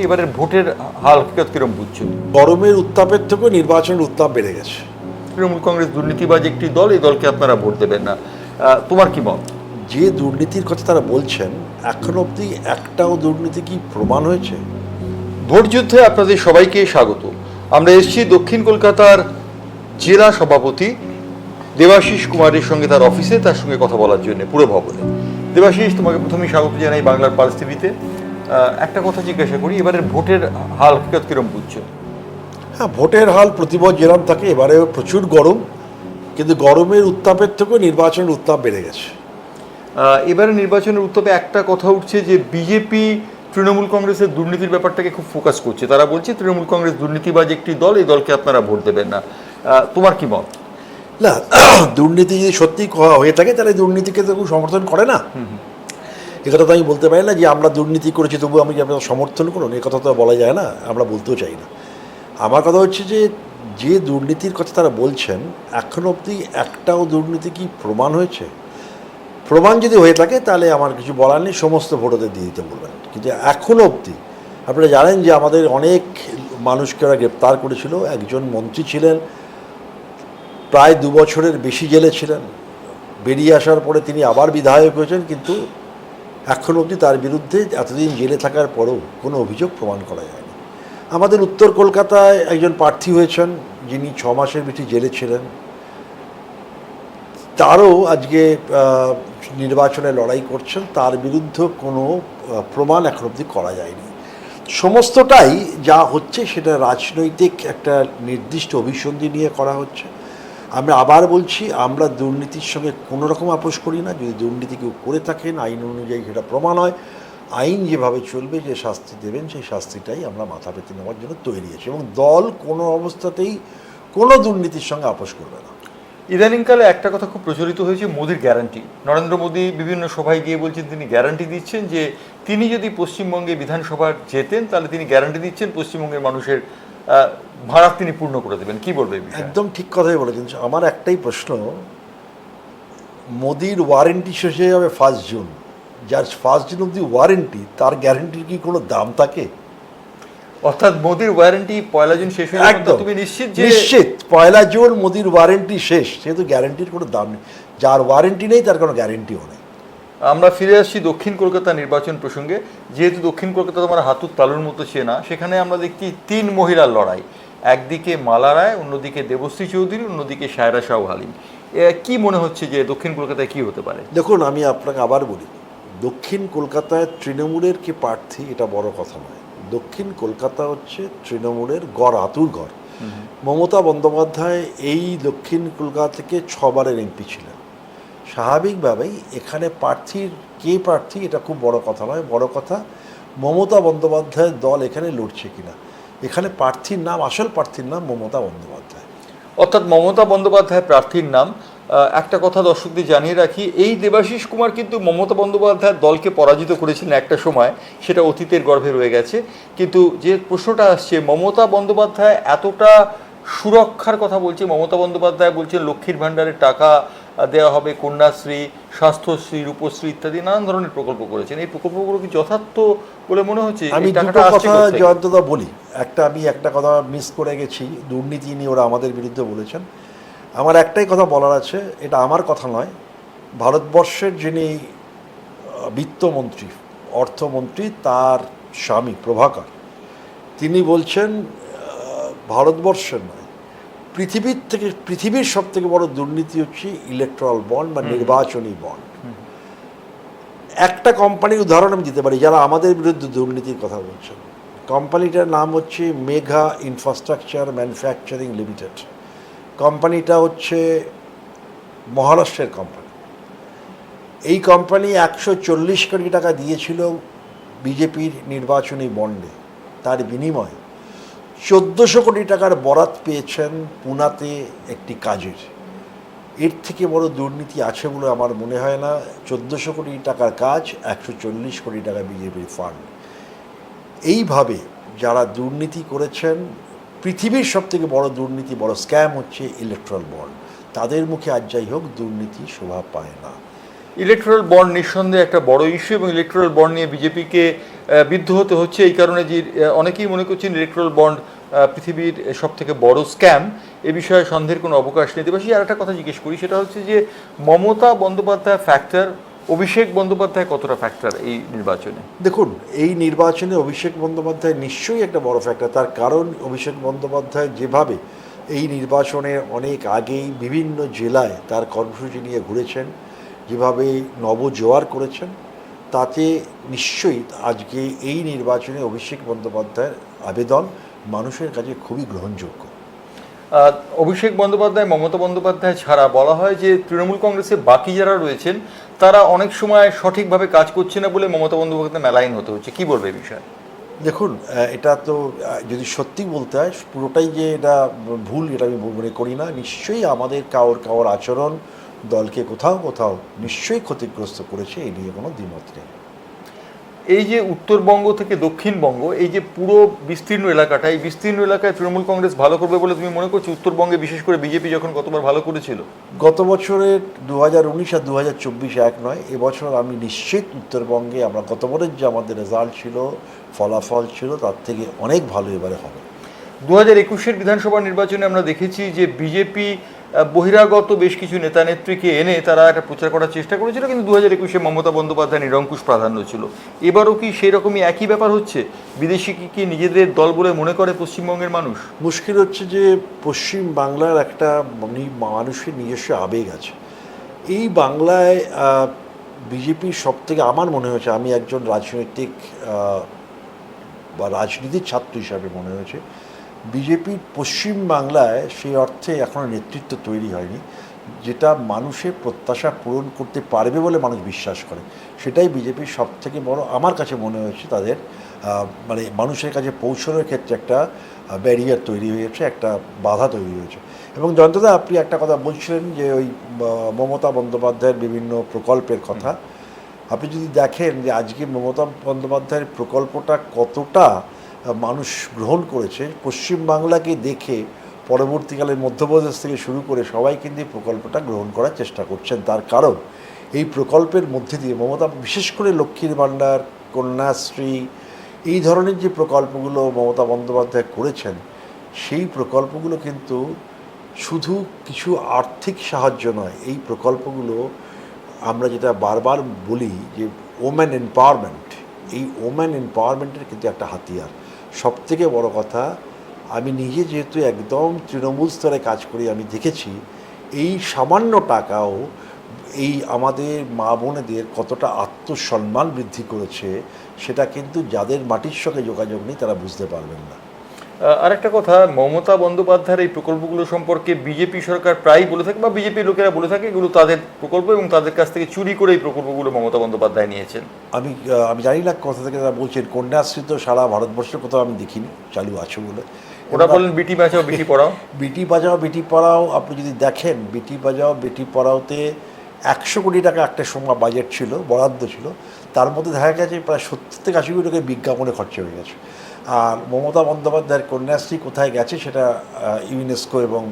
এবারের ভোটের হাল কিরকম বুঝছো? গরমের উত্তাপের থেকেও নির্বাচনের উত্তাপ বেড়ে গেছে। তৃণমূল কংগ্রেস দুর্নীতিবাজ একটি দল, এই দলকে আপনারা ভোট দেবেন না, তোমার কি মত? যে দুর্নীতির কথা তারা বলছেন, এখন অবধি একটাও দুর্নীতি কি প্রমাণ হয়েছে? ভোট যুদ্ধে আপনাদের সবাইকে স্বাগত। আমরা এসেছি দক্ষিণ কলকাতার জেলা সভাপতি দেবাশিস কুমারের সঙ্গে, তার অফিসে, তার সঙ্গে কথা বলার জন্য পুরো ভবনে। দেবাশিস, তোমাকে প্রথমেই স্বাগত জানাই বাংলার পালস টিভিতে। একটা কথা জিজ্ঞাসা করি, এবারের ভোটের হাল কিরকম বুঝছো? হ্যাঁ, ভোটের হাল প্রতিবার যেরকম থাকে, এবারেও প্রচুর গরম, কিন্তু গরমের উত্তাপের থেকেও নির্বাচনের উত্তাপ বেড়ে গেছে। এবারে নির্বাচনের উত্তাপে একটা কথা উঠছে যে বিজেপি তৃণমূল কংগ্রেসের দুর্নীতির ব্যাপারটাকে খুব ফোকাস করছে। তারা বলছে তৃণমূল কংগ্রেস দুর্নীতিবাজ একটি দল, এই দলকে আপনারা ভোট দেবেন না, তোমার কি মত? না, দুর্নীতি যদি সত্যি হয়ে থাকে তাহলে দুর্নীতিকে তো কেউ সমর্থন করে না। কথা তো আমি বলতে পারি না যে আমরা দুর্নীতি করেছি তবু আমি আপনার সমর্থন করুন, এ কথা তো বলা যায় না, আমরা বলতেও চাই না। আমার কথা হচ্ছে যে যে দুর্নীতির কথা তারা বলছেন, এখন অবধি একটাও দুর্নীতি কি প্রমাণ হয়েছে? প্রমাণ যদি হয়ে থাকে তাহলে আমার কিছু বলার নেই, সমস্ত ভোটারদের দিয়ে দিতে বলবেন। কিন্তু এখনও অবধি আপনারা জানেন যে আমাদের অনেক মানুষকে ওরা গ্রেপ্তার করেছিল। একজন মন্ত্রী ছিলেন, প্রায় 2 বছরের বেশি জেলে ছিলেন, বেরিয়ে আসার পরে তিনি আবার বিধায়ক হয়েছেন, কিন্তু এখন অবধি তার বিরুদ্ধে এতদিন জেলে থাকার পরেও কোনো অভিযোগ প্রমাণ করা যায়নি। আমাদের উত্তর কলকাতায় একজন প্রার্থী হয়েছেন যিনি 6 মাসের বেশি জেলে ছিলেন, তারও আজকে নির্বাচনে লড়াই করছেন, তার বিরুদ্ধে কোনো প্রমাণ এখন অবধি করা যায়নি। সমস্তটাই যা হচ্ছে সেটা রাজনৈতিক একটা নির্দিষ্ট অভিসন্ধি নিয়ে করা হচ্ছে। আমি আবার বলছি, আমরা দুর্নীতির সঙ্গে কোনো রকম আপোষ করি না। যদি দুর্নীতি কেউ করে থাকেন, আইন অনুযায়ী সেটা প্রমাণ হয়, আইন যেভাবে চলবে, যে শাস্তি দেবেন সেই শাস্তিটাই আমরা মাথা পেতে নেওয়ার জন্য তৈরি আছি, এবং দল কোনো অবস্থাতেই কোনো দুর্নীতির সঙ্গে আপোষ করবে না। ইদানিংকালে একটা কথা খুব প্রচলিত হয়েছে, মোদির গ্যারান্টি। নরেন্দ্র মোদী বিভিন্ন সভায় গিয়ে বলছেন, তিনি গ্যারান্টি দিচ্ছেন যে তিনি যদি পশ্চিমবঙ্গে বিধানসভার জেতেন তাহলে তিনি গ্যারান্টি দিচ্ছেন পশ্চিমবঙ্গের মানুষের ভাড়া তিনি পূর্ণ করে দেবেন। কি বলবে? একদম ঠিক কথাই বলেছেন। আমার একটাই প্রশ্ন, মোদির ওয়ারেন্টি শেষ হয়ে যাবে 1 জুন, যার 1 জুন অবধি ওয়ারেন্টি, তার গ্যারান্টির কি কোনো দাম থাকে? অর্থাৎ মোদির ওয়ারেন্টি 1 জুন শেষ হয়ে যাবে, তুমি নিশ্চিত? নিশ্চিত 1 জুন মোদির ওয়ারেন্টি শেষ, সেহেতু গ্যারান্টির কোনো দাম নেই। যার ওয়ারেন্টি নেই তার কোনো গ্যারান্টিও নেই। আমরা ফিরে আসছি দক্ষিণ কলকাতা নির্বাচন প্রসঙ্গে। যেহেতু দক্ষিণ কলকাতা তোমার হাতুর তালুর মতো চেনা, সেখানে আমরা দেখছি 3 মহিলার লড়াই। একদিকে মালা রায়, অন্যদিকে দেবশ্রী চৌধুরী, অন্যদিকে সায়রা শাহ হালিম। কি মনে হচ্ছে যে দক্ষিণ কলকাতায় কি হতে পারে? দেখুন, আমি আপনাকে আবার বলি, দক্ষিণ কলকাতায় তৃণমূলের কি প্রার্থী এটা বড় কথা নয়। দক্ষিণ কলকাতা হচ্ছে তৃণমূলের গড়, আতুর গড়। মমতা বন্দ্যোপাধ্যায় এই দক্ষিণ কলকাতা থেকে 6 বারের এমপি ছিলেন। স্বাভাবিকভাবেই এখানে কে প্রার্থী এটা খুব বড় কথা নয়। বড় কথা মমতা বন্দ্যোপাধ্যায়ের দল এখানে লড়ছে কিনা। এখানে প্রার্থীর নাম, আসল প্রার্থীর নাম মমতা বন্দ্যোপাধ্যায়। অর্থাৎ মমতা বন্দ্যোপাধ্যায় প্রার্থীর নাম। একটা কথা দর্শকদের জানিয়ে রাখি, এই দেবাশিস কুমার কিন্তু মমতা বন্দ্যোপাধ্যায়ের দলকে পরাজিত করেছিলেন একটা সময়, সেটা অতীতের গর্ভে রয়ে গেছে। কিন্তু যে প্রশ্নটা আসছে, মমতা বন্দ্যোপাধ্যায় এতটা সুরক্ষার কথা বলছে, মমতা বন্দ্যোপাধ্যায় বলছেন লক্ষ্মীর ভাণ্ডারের টাকা দেওয়া হবে, কন্যাশ্রী, স্বাস্থ্যশ্রী, রূপশ্রী ইত্যাদি নানান ধরনের প্রকল্প করেছেন। এই প্রকল্পগুলো কি যথার্থ বলে মনে হচ্ছে? আমি দুটো কথা জয়ন্তদা বলি। আমি একটা কথা মিস করে গেছি, দুর্নীতি নিয়ে ওরা আমাদের বিরুদ্ধে বলেছেন। আমার একটাই কথা বলার আছে, এটা আমার কথা নয়, ভারতবর্ষের যিনি বিত্তমন্ত্রী, অর্থমন্ত্রী, তার স্বামী প্রভাকর, তিনি বলছেন ভারতবর্ষের নয়, পৃথিবীর সব থেকে বড় দুর্নীতি হচ্ছে ইলেকট্রাল বন্ড বা নির্বাচনী বন্ড। একটা কোম্পানির উদাহরণ আমি দিতে পারি যারা আমাদের বিরুদ্ধে দুর্নীতির কথা বলছেন। কোম্পানিটার নাম হচ্ছে মেঘা ইনফ্রাস্ট্রাকচার ম্যানুফ্যাকচারিং লিমিটেড। কোম্পানিটা হচ্ছে মহারাষ্ট্রের কোম্পানি। এই কোম্পানি 140 কোটি টাকা দিয়েছিল বিজেপির নির্বাচনী বন্ডে, তার বিনিময়ে 1400 কোটি টাকার বরাত পেয়েছেন পুনাতে একটি কাজের। এর থেকে বড় দুর্নীতি আছে বলে আমার মনে হয় না। 1400 কোটি টাকার কাজ, 140 কোটি টাকা বিজেপির ফান্ড। এইভাবে যারা দুর্নীতি করেছেন, পৃথিবীর সব থেকে বড় দুর্নীতি, বড় স্ক্যাম হচ্ছে ইলেকট্রাল বন্ড। তাদের মুখে আজ যাই হোক দুর্নীতি শোভা পায় না। ইলেকট্রাল বন্ড নিঃসন্দেহে একটা বড় ইস্যু, এবং ইলেকট্রাল বন্ড নিয়ে বিজেপিকে বিদ্ধ হতে হচ্ছে এই কারণে যে অনেকেই মনে করছেন ইলেকট্রাল বন্ড পৃথিবীর সব থেকে বড় স্ক্যাম, এ বিষয়ে সন্দেহের কোনো অবকাশ নেই। দেবাশী, আর একটা কথা জিজ্ঞেস করি, সেটা হচ্ছে যে মমতা বন্দ্যোপাধ্যায় ফ্যাক্টর, অভিষেক বন্দ্যোপাধ্যায় কতটা ফ্যাক্টর এই নির্বাচনে? দেখুন, এই নির্বাচনে অভিষেক বন্দ্যোপাধ্যায় নিশ্চয়ই একটা বড় ফ্যাক্টর। তার কারণ অভিষেক বন্দ্যোপাধ্যায় যেভাবে এই নির্বাচনের অনেক আগেই বিভিন্ন জেলায় তার কর্মসূচি নিয়ে ঘুরেছেন, যেভাবে নবজোয়ার করেছেন, তাতে নিশ্চয়ই আজকে এই নির্বাচনে অভিষেক বন্দ্যোপাধ্যায়ের আবেদন মানুষের কাছে খুবই গ্রহণযোগ্য। অভিষেক বন্দ্যোপাধ্যায়, মমতা বন্দ্যোপাধ্যায় ছাড়া বলা হয় যে তৃণমূল কংগ্রেসে বাকি যারা রয়েছেন তারা অনেক সময় সঠিকভাবে কাজ করছে না বলে মমতা বন্দ্যোপাধ্যায় মেলাইন হতে হচ্ছে। কি বলবে এই বিষয়ে? দেখুন, এটা তো যদি সত্যি বলতে হয় পুরোটাই যে এটা ভুল, এটা আমি মনে করি না। নিশ্চয়ই আমাদের কারোর আচরণ দলকে কোথাও কোথাও নিশ্চয়ই ক্ষতিগ্রস্ত করেছে, এই নিয়ে কোনো দ্বিমত নেই। এই যে উত্তরবঙ্গ থেকে দক্ষিণবঙ্গ, এই যে পুরো বিস্তীর্ণ এলাকাটা, এই বিস্তীর্ণ এলাকায় তৃণমূল কংগ্রেস ভালো করবে বলে তুমি মনে করছো? উত্তরবঙ্গে বিশেষ করে বিজেপি যখন গতবার ভালো করেছিল। গত বছরের 2019 আর 2024 এক নয়, এবছর আমি নিশ্চিত উত্তরবঙ্গে আমরা গতবারের যে আমাদের রেজাল্ট ছিল, ফলাফল ছিল, তার থেকে অনেক ভালো এবারে হবে। 2021-এর বিধানসভা নির্বাচনে আমরা দেখেছি যে বিজেপি বহিরাগত বেশ কিছু নেতা নেত্রীকে এনে তারা একটা প্রচার করার চেষ্টা করেছিল, কিন্তু 2021-এ মমতা বন্দ্যোপাধ্যায় নিরঙ্কুশ প্রাধান্য ছিল। এবারও কি সেই রকমই একই ব্যাপার হচ্ছে? বিদেশি কি নিজেদের দল বলে মনে করে পশ্চিমবঙ্গের মানুষ? মুশকিল হচ্ছে যে পশ্চিম বাংলার একটা মানুষের নিজস্ব আবেগ আছে। এই বাংলায় বিজেপির সব থেকে আমার মনে হয়েছে, আমি একজন রাজনৈতিক বা রাজনীতির ছাত্র হিসাবে মনে হয়েছে, বিজেপির পশ্চিম বাংলায় সেই অর্থে এখনও নেতৃত্ব তৈরি হয়নি যেটা মানুষের প্রত্যাশা পূরণ করতে পারবে বলে মানুষ বিশ্বাস করে। সেটাই বিজেপির সব থেকে বড় আমার কাছে মনে হয়েছে, তাদের মানে মানুষের কাছে পৌঁছানোর ক্ষেত্রে একটা ব্যারিয়ার তৈরি হয়েছে, একটা বাধা তৈরি হয়েছে। এবং জয়ন্তদা, আপনি একটা কথা বলছিলেন যে ওই মমতা বন্দ্যোপাধ্যায়ের বিভিন্ন প্রকল্পের কথা। আপনি যদি দেখেন যে আজকে মমতা বন্দ্যোপাধ্যায়ের প্রকল্পটা কতটা মানুষ গ্রহণ করেছে, পশ্চিমবাংলাকে দেখে পরবর্তীকালে মধ্যপ্রদেশ থেকে শুরু করে সবাই কিন্তু এই প্রকল্পটা গ্রহণ করার চেষ্টা করছেন। তার কারণ এই প্রকল্পের মধ্যে দিয়ে মমতা, বিশেষ করে লক্ষ্মীর ভাণ্ডার, কন্যাশ্রী, এই ধরনের যে প্রকল্পগুলো মমতা বন্দ্যোপাধ্যায় করেছেন, সেই প্রকল্পগুলো কিন্তু শুধু কিছু আর্থিক সাহায্য নয়, এই প্রকল্পগুলো আমরা যেটা বারবার বলি যে ওম্যান এম্পাওয়ারমেন্ট, এই ওম্যান এম্পাওয়ারমেন্টের কিন্তু একটা হাতিয়ার। সবথেকে বড় কথা, আমি নিজে যেহেতু একদম তৃণমূল স্তরে কাজ করি, আমি দেখেছি এই সামান্য টাকাও এই আমাদের মা বোনেদের কতটা আত্মসম্মান বৃদ্ধি করেছে, সেটা কিন্তু যাদের মাটির সঙ্গে যোগাযোগ নেই তারা বুঝতে পারবেন না। আরেকটা কথা, মমতা বন্দ্যোপাধ্যায়ের এই প্রকল্পগুলো সম্পর্কে বিজেপি সরকার প্রায়ই বলে থাকে বা বিজেপির লোকেরা বলে থাকে এগুলো তাদের প্রকল্প এবং তাদের কাছ থেকে চুরি করে এই প্রকল্পগুলো মমতা বন্দ্যোপাধ্যায় নিয়েছেন। আমি জানি না কোথা থেকে তারা বলছেন। কন্যাশ্রী তো সারা ভারতবর্ষের কোথাও আমি দেখিনি চালু আছে বলে। ওরা বলেন বেটি বাঁচাও বেটি পড়াও। বেটি বাঁচাও বেটি পড়াও, আপনি যদি দেখেন বেটি বাঁচাও বেটি পড়াওতে 100 কোটি টাকা একটা সময় বাজেট ছিল, বরাদ্দ ছিল, তার মধ্যে দেখা গেছে প্রায় 70 থেকে 80 কোটি টাকা বিজ্ঞাপনে খরচা হয়ে গেছে। আর মমতা বন্দ্যোপাধ্যায়ের কন্যাশ্রী কোথায় গেছে সেটা ইউনেস্কো এবং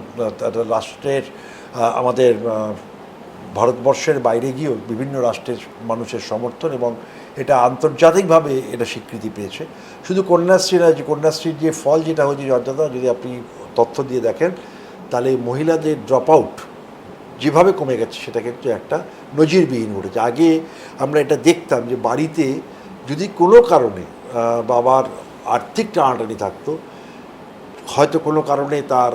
রাষ্ট্রের আমাদের ভারতবর্ষের বাইরে গিয়েও বিভিন্ন রাষ্ট্রের মানুষের সমর্থন এবং এটা আন্তর্জাতিকভাবে এটা স্বীকৃতি পেয়েছে। শুধু কন্যাশ্রী নয়, যে কন্যাশ্রীর যে ফল যেটা হয়েছে যতটা, যদি আপনি তথ্য দিয়ে দেখেন তাহলে মহিলাদের ড্রপ আউট যেভাবে কমে গেছে সেটা কিন্তু একটা নজিরবিহীন ঘটেছে। আগে আমরা এটা দেখতাম যে বাড়িতে যদি কোনো কারণে বাবার আর্থিক টানাটানি থাকতো, হয়তো কোনো কারণে তার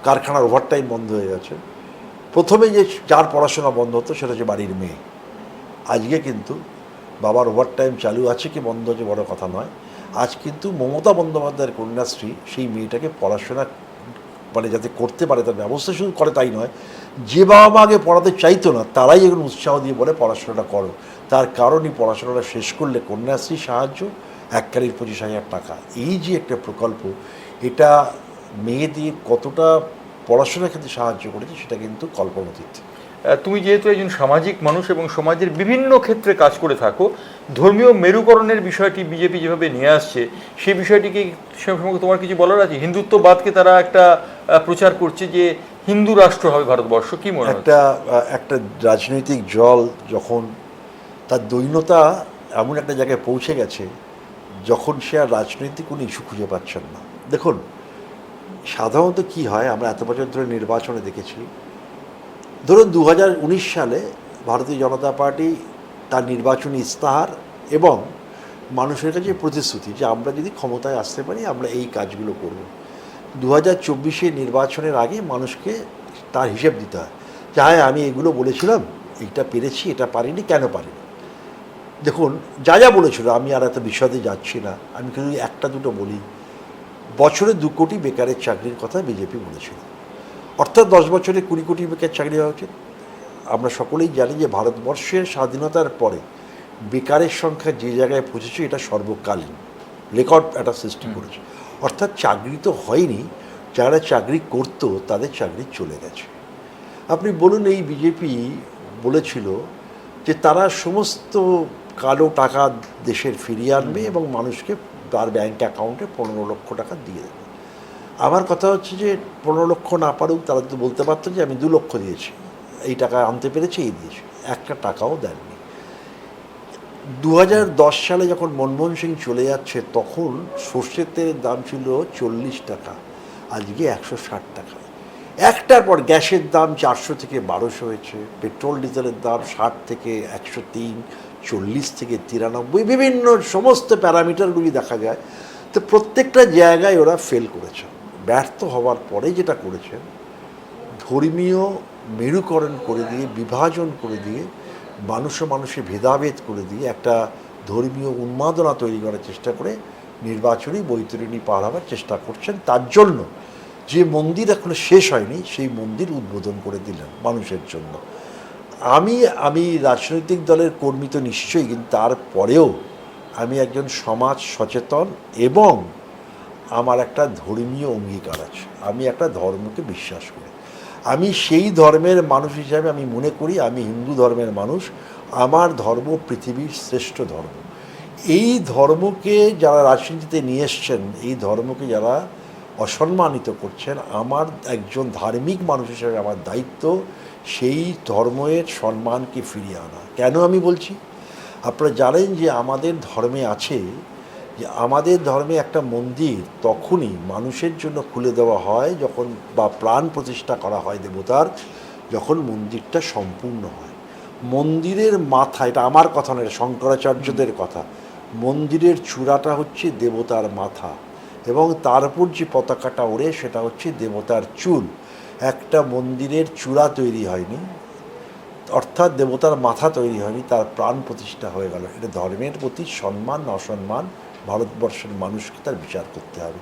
কারখানার ওভারটাইম বন্ধ হয়ে গেছে, প্রথমে যে যার পড়াশোনা বন্ধ হতো সেটা হচ্ছে বাড়ির মেয়ে। আজকে কিন্তু বাবার ওভারটাইম চালু আছে কি বন্ধ হচ্ছে বড় কথা নয়, আজ কিন্তু মমতা বন্দ্যোপাধ্যায়ের কন্যাশ্রী সেই মেয়েটাকে পড়াশোনা মানে যাতে করতে পারে তার ব্যবস্থা শুধু করে তাই নয়, যে বাবা মা আগে পড়াতে চাইতো না তারাই এখন উৎসাহ দিয়ে বলে পড়াশোনাটা করো। তার কারণই পড়াশোনাটা শেষ করলে কন্যাশ্রী সাহায্য, এককালীন 25,000 টাকা, এই যে একটা প্রকল্প, এটা মেয়েদের কতটা পড়াশোনার ক্ষেত্রে সাহায্য করেছে সেটা কিন্তু কল্পনাতীত। তুমি যেহেতু একজন সামাজিক মানুষ এবং সমাজের বিভিন্ন ক্ষেত্রে কাজ করে থাকো, ধর্মীয় মেরুকরণের বিষয়টি বিজেপি যেভাবে নিয়ে আসছে সেই বিষয়টিকে সম্পর্কে তোমার কিছু বলার আছে? হিন্দুত্ববাদকে তারা একটা প্রচার করছে যে হিন্দু রাষ্ট্র হবে ভারতবর্ষ, কি মনে হয়? একটা রাজনৈতিক দল যখন তার দৈন্যতা এমন একটা জায়গায় পৌঁছে গেছে যখন সে আর রাজনৈতিক কোনো ইস্যু খুঁজে পাচ্ছেন না। দেখুন, সাধারণত কি হয়, আমরা এত বছর ধরে নির্বাচনে দেখেছি, ধরুন 2019 সালে ভারতীয় জনতা পার্টি তার নির্বাচনী ইস্তাহার এবং মানুষের কাছে প্রতিশ্রুতি যে আমরা যদি ক্ষমতায় আসতে পারি আমরা এই কাজগুলো করব। 2024 নির্বাচনের আগে মানুষকে তার হিসেব দিতে হয় যে হ্যাঁ আমি এগুলো বলেছিলাম, এইটা পেরেছি, এটা পারিনি, কেন পারিনি। দেখুন, যা যা বলেছিল, আমি আর এত বিশদে যাচ্ছি না, আমি কিন্তু একটা দুটো বলি। বছরে 2 কোটি বেকারের চাকরির কথা বিজেপি বলেছিল, অর্থাৎ 10 বছরে 20 কোটি বেকার চাকরি হওয়া উচিত। আমরা সকলেই জানি যে ভারতবর্ষের স্বাধীনতার পরে বেকারের সংখ্যা যে জায়গায় পৌঁছেছে এটা সর্বকালীন রেকর্ড একটা সৃষ্টি করেছে। অর্থাৎ চাকরি তো হয়নি, যারা চাকরি করতো তাদের চাকরি চলে গেছে। আপনি বলুন, এই বিজেপি বলেছিল যে তারা সমস্ত কালো টাকা দেশের ফিরিয়ে আনবে এবং মানুষকে তার ব্যাঙ্ক অ্যাকাউন্টে 15 লক্ষ টাকা দিয়ে দেবে। আমার কথা হচ্ছে যে 15 লক্ষ না পারুক, তারা তো বলতে পারতো যে আমি 2 লক্ষ দিয়েছি, এই টাকা আনতে পেরেছি, এই দিয়েছি। একটা টাকাও দেননি। 2010 সালে যখন মনমোহন সিং চলে যাচ্ছে তখন সর্ষের তেলের দাম ছিল 40 টাকা, আজকে 160 টাকা। একটার পর গ্যাসের দাম 400 থেকে 1200 হয়েছে, পেট্রোল ডিজেলের দাম 60 থেকে 103, 40 থেকে 93, বিভিন্ন সমস্ত প্যারামিটারগুলি দেখা যায়। তো প্রত্যেকটা জায়গায় ওরা ফেল করেছে। ব্যর্থ হওয়ার পরে যেটা করেছেন, ধর্মীয় মেরুকরণ করে দিয়ে, বিভাজন করে দিয়ে, মানুষে ভেদাভেদ করে দিয়ে একটা ধর্মীয় উন্মাদনা তৈরি করার চেষ্টা করে নির্বাচনী বৈতরণী পার হওয়ার চেষ্টা করছেন। তার জন্য যে মন্দির এখনো শেষ হয়নি সেই মন্দির উদ্বোধন করে দিলেন মানুষের জন্য। আমি রাজনৈতিক দলের কর্মী তো নিশ্চয়ই, কিন্তু তারপরেও আমি একজন সমাজ সচেতন এবং আমার একটা ধর্মীয় অঙ্গীকার আছে। আমি একটা ধর্মকে বিশ্বাস করি। আমি সেই ধর্মের মানুষ হিসাবে আমি মনে করি আমি হিন্দু ধর্মের মানুষ। আমার ধর্ম পৃথিবীর শ্রেষ্ঠ ধর্ম। এই ধর্মকে যারা রাজনীতিতে নিয়ে এসছেন, এই ধর্মকে যারা অসম্মানিত করছেন, আমার একজন ধার্মিক মানুষ হিসেবে আমার দায়িত্ব সেই ধর্মের সম্মানকে ফিরিয়ে আনা। কেন আমি বলছি? আপনারা জানেন যে আমাদের ধর্মে আছে যে আমাদের ধর্মে একটা মন্দির তখনই মানুষের জন্য খুলে দেওয়া হয় যখন, বা প্রাণ প্রতিষ্ঠা করা হয় দেবতার, যখন মন্দিরটা সম্পূর্ণ হয়। মন্দিরের মাথা, এটা আমার কথা নয়, শঙ্করাচার্যদের কথা, মন্দিরের চূড়াটা হচ্ছে দেবতার মাথা এবং তার উপর যে পতাকাটা ওড়ে সেটা হচ্ছে দেবতার চুল। একটা মন্দিরের চূড়া তৈরি হয়নি, অর্থাৎ দেবতার মাথা তৈরি হয়নি, তার প্রাণ প্রতিষ্ঠা হয়ে গেল। এটা ধর্মের প্রতি সম্মান না অসম্মান ভারতবর্ষের মানুষকে তার বিচার করতে হবে।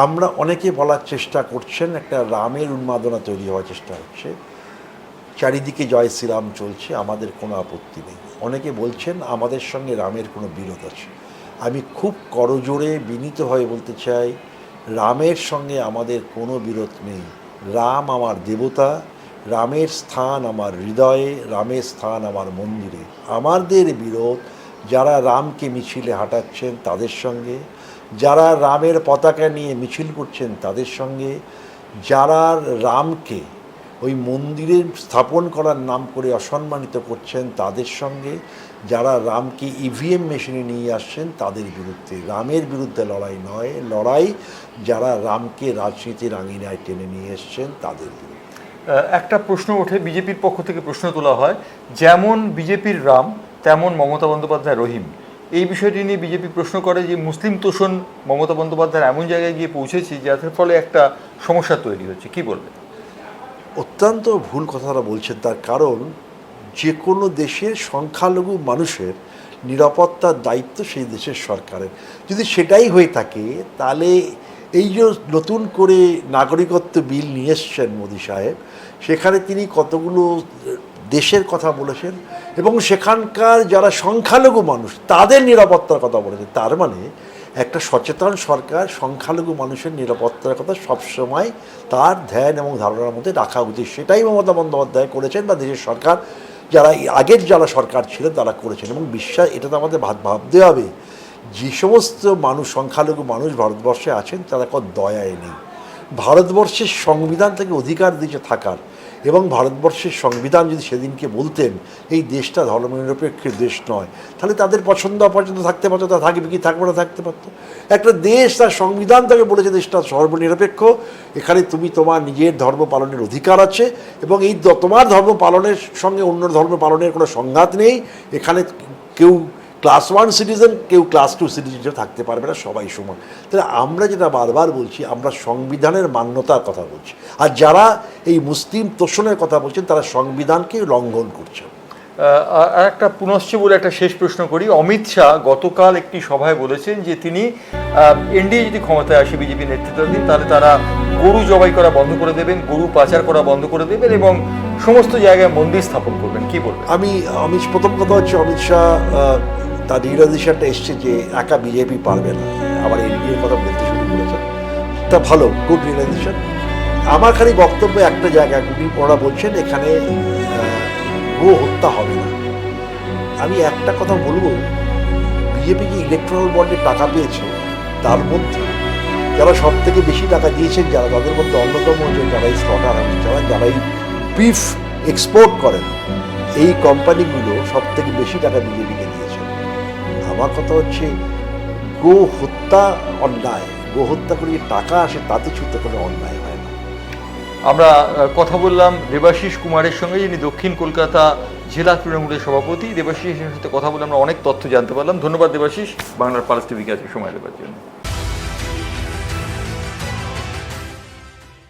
আমরা অনেকে বলার চেষ্টা করছেন একটা রামের উন্মাদনা তৈরি হওয়ার চেষ্টা হচ্ছে, চারিদিকে জয় শ্রীরাম চলছে, আমাদের কোনো আপত্তি নেই। অনেকে বলছেন আমাদের সঙ্গে রামের কোনো বিরোধ আছে। আমি খুব করজোড়ে বিনীতভাবে বলতে চাই, রামের সঙ্গে আমাদের কোনো বিরোধ নেই। রাম আমার দেবতা, রামের স্থান আমার হৃদয়ে, রামের স্থান আমার মন্দিরে। আমাদের বিরোধ যারা রামকে মিছিলে হাঁটাচ্ছেন তাদের সঙ্গে, যারা রামের পতাকা নিয়ে মিছিল করছেন তাদের সঙ্গে, যারা রামকে ওই মন্দিরে স্থাপন করার নাম করে অসম্মানিত করছেন তাদের সঙ্গে, যারা রামকে ইভিএম মেশিনে নিয়ে আসছেন তাদের বিরুদ্ধে। রামের বিরুদ্ধে লড়াই নয়, লড়াই যারা রামকে রাজনীতির আঙিনায় টেনে নিয়ে এসছেন তাদের বিরুদ্ধে। একটা প্রশ্ন ওঠে, বিজেপির পক্ষ থেকে প্রশ্ন তোলা হয়, যেমন বিজেপির রাম তেমন মমতা বন্দ্যোপাধ্যায় রহিম। এই বিষয়টি নিয়ে বিজেপি প্রশ্ন করে যে মুসলিম তোষণ মমতা বন্দ্যোপাধ্যায় এমন জায়গায় গিয়ে পৌঁছেছে যার ফলে একটা সমস্যা তৈরি হচ্ছে, কি বলবেন? অত্যন্ত ভুল কথাটা বলছেন। তার কারণ যে কোনো দেশের সংখ্যালঘু মানুষের নিরাপত্তার দায়িত্ব সেই দেশের সরকারের। যদি সেটাই হয়ে থাকে তাহলে এই যে নতুন করে নাগরিকত্ব বিল নিয়ে এসছেন মোদি সাহেব, সেখানে তিনি কতগুলো দেশের কথা বলেছেন এবং সেখানকার যারা সংখ্যালঘু মানুষ তাদের নিরাপত্তার কথা বলেছেন। তার মানে একটা সচেতন সরকার সংখ্যালঘু মানুষের নিরাপত্তার কথা সবসময় তার ধ্যান এবং ধারণার মধ্যে রাখা উচিত। সেটাই মমতা বন্দ্যোপাধ্যায় করেছেন বা দেশের সরকার যারা আগের যারা সরকার ছিলেন তারা করেছেন। এবং বিশ্বাস, এটা তো আমাদের ভাবতে হবে যে সমস্ত মানুষ, সংখ্যালঘু মানুষ ভারতবর্ষে আছেন তারা কত দয়ায় নেই। ভারতবর্ষের সংবিধান থেকে অধিকার দিয়েছে থাকার, এবং ভারতবর্ষের সংবিধান যদি সেদিনকে বলতেন এই দেশটা ধর্মনিরপেক্ষের দেশ নয়, তাহলে তাদের পছন্দ অপছন্দ থাকতে পারতো, তা থাকবে কি থাকবে না থাকতে পারতো। একটা দেশ তার সংবিধান তাকে বলেছে দেশটা সর্বনিরপেক্ষ, এখানে তুমি তোমার নিজের ধর্ম পালনের অধিকার আছে এবং এই তোমার ধর্ম পালনের সঙ্গে অন্য ধর্ম পালনের কোনো সংঘাত নেই, এখানে কেউ ক্লাস 1 সিটিজেন কেউ ক্লাস 2 সিটিজেন থাকতে পারবে না, সবাই সমান। তাহলে আমরা যেটা বারবার বলছি, আমরা সংবিধানের মান্যতার কথা বলছি, আর যারা এই মুসলিম তোষণের কথা বলছেন তারা সংবিধানকে লঙ্ঘন করছে। আর একটা পুনশ্চ বলে একটা শেষ প্রশ্ন করি। অমিত শাহ গতকাল একটি সভায় বলেছেন যে তিনি এনডিএ যদি ক্ষমতায় আসে বিজেপি নেতৃত্বাধীন, তাহলে তারা গরু জবাই করা বন্ধ করে দেবেন, গরু পাচার করা বন্ধ করে দেবেন এবং সমস্ত জায়গায় মন্দির স্থাপন করবেন। কি বলবেন? প্রথম কথা হচ্ছে অমিত শাহ তার রিয়েলাইজেশনটা এসছে যে একা বিজেপি পারবে না, আবার এনডিএর কথা বলতে শুরু করেছেন, তা ভালো, গুড রিয়েলাইজেশন। আমার খালি বক্তব্য একটা জায়গায় ওরা বলছেন এখানে গো হত্যা হবে না। আমি একটা কথা বলবো, বিজেপি যে ইলেকট্রাল বন্ডে টাকা পেয়েছে তার মধ্যে যারা সব থেকে বেশি টাকা দিয়েছেন, যারা তাদের মধ্যে অন্যতম হচ্ছেন যারা এই স্লটার হাউস, যারা এই বিফ এক্সপোর্ট করেন, এই কোম্পানিগুলো সব থেকে বেশি টাকা বিজেপিকে দিয়েছে। আমার কথা হচ্ছে গো হত্যা অন্যায়, গো হত্যা করে যে টাকা আসে তাতে ছুটতে কোনো অন্যায় হয় না। আমরা কথা বললাম দেবাশিস কুমারের সঙ্গে, যিনি দক্ষিণ কলকাতা জেলা তৃণমূলের সভাপতি। দেবাশিসের সাথে কথা বলে আমরা অনেক তথ্য জানতে পারলাম। ধন্যবাদ দেবাশিস, বাংলার পালস টিভিকে আজকে সময় দেওয়ার জন্য।